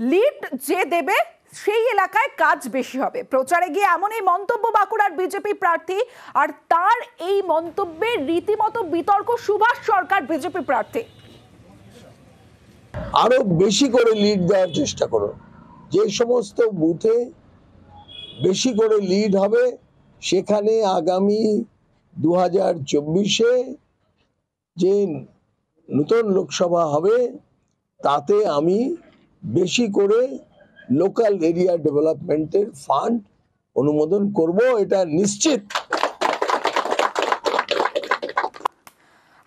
Lead যে দেবে সেই এলাকায় কাজ বেশি হবে। প্রচারে গিয়ে এমনই মন্তব্য বাঁকুড়ার বিজেপি প্রার্থী, আর তার এই মন্তব্যে রীতিমতো বিতর্ক সুভাষ সরকার বিজেপি প্রার্থী। আরো বেশি করে লিড দেওয়ার চেষ্টা করো, যে সমস্ত বুথে বেশি করে লিড হবে সেখানে আগামী 2024-এ যে নতুন লোকসভা হবে তাতে আমি বেশি করে লোকাল এরিয়া ডেভেলপমেন্টের ফান্ড অনুমোদন করব, এটা নিশ্চিত।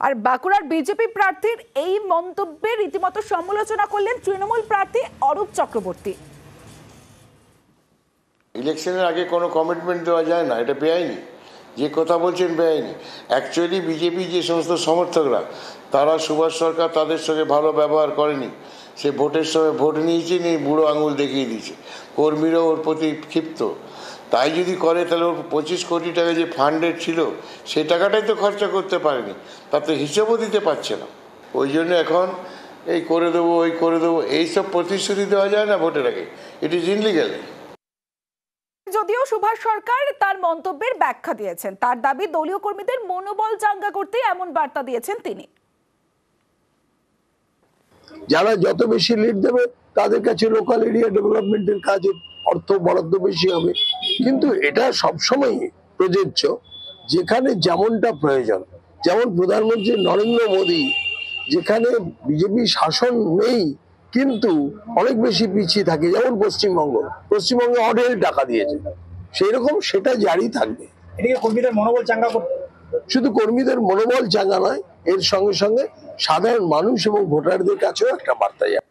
আর বাঁকুড়ার বিজেপি প্রার্থীর এই মন্তব্যে রীতিমতো সমালোচনা করলেন তৃণমূল প্রার্থী অরূপ চক্রবর্তী। ইলেকশনের আগে কোনো কমিটমেন্ট দেওয়া যায় না, এটা বেআইনি। যে কথা বলছেন বেআইনি। অ্যাকচুয়ালি বিজেপি যে সমস্ত সমর্থকরা তারা সুভাষ সরকার তাদের সঙ্গে ভালো ব্যবহার করেনি, সে ভোটের সময় ভোট নিয়েছে নিয়ে বুড়ো আঙুল দেখিয়ে দিয়েছে, কর্মীরাও ওর প্রতি ক্ষিপ্ত। তাই যদি করে তাহলে ওর 25 কোটি টাকা যে ফান্ডেড ছিল সেই টাকাটাই তো খরচা করতে পারেনি, তাতে হিসেবও দিতে পারছে না। ওই জন্য এখন এই করে দেবো ওই করে দেবো এইসব প্রতিশ্রুতি দেওয়া যায় না ভোটের আগে, ইট ইজ ইনলিগ্যাল। যদিও সুভাষ সরকার তার মন্তব্যের ব্যাখ্যা দিয়েছেন, তার দাবি দলীয় কর্মীদের মনোবল চাঙ্গা করতে এমন বার্তা দিয়েছেন তিনি। যারা যত বেশি লিড দেবে তাদের কাছে লোকাল এরিয়া ডেভেলপমেন্টের কাজে অর্থ বরাদ্দ বেশি হবে, কিন্তু এটা সবসময় প্রযোজ্য যেখানে যেমনটা প্রয়োজন। যেমন প্রধানমন্ত্রী নরেন্দ্র মোদী যেখানে বিজেপি শাসন নেই কিন্তু অনেক বেশি পিছিয়ে থাকে, যেমন পশ্চিমবঙ্গে অঢেল টাকা দিয়েছে, সেই রকম সেটা জারি থাকবে। এদিকে কর্মীদের মনোবল চাঙ্গা করতে, শুধু কর্মীদের মনোবল চাঙ্গা নয়, এর সঙ্গে সঙ্গে সাধারণ মানুষ এবং ভোটারদের কাছেও একটা বার্তা যায়।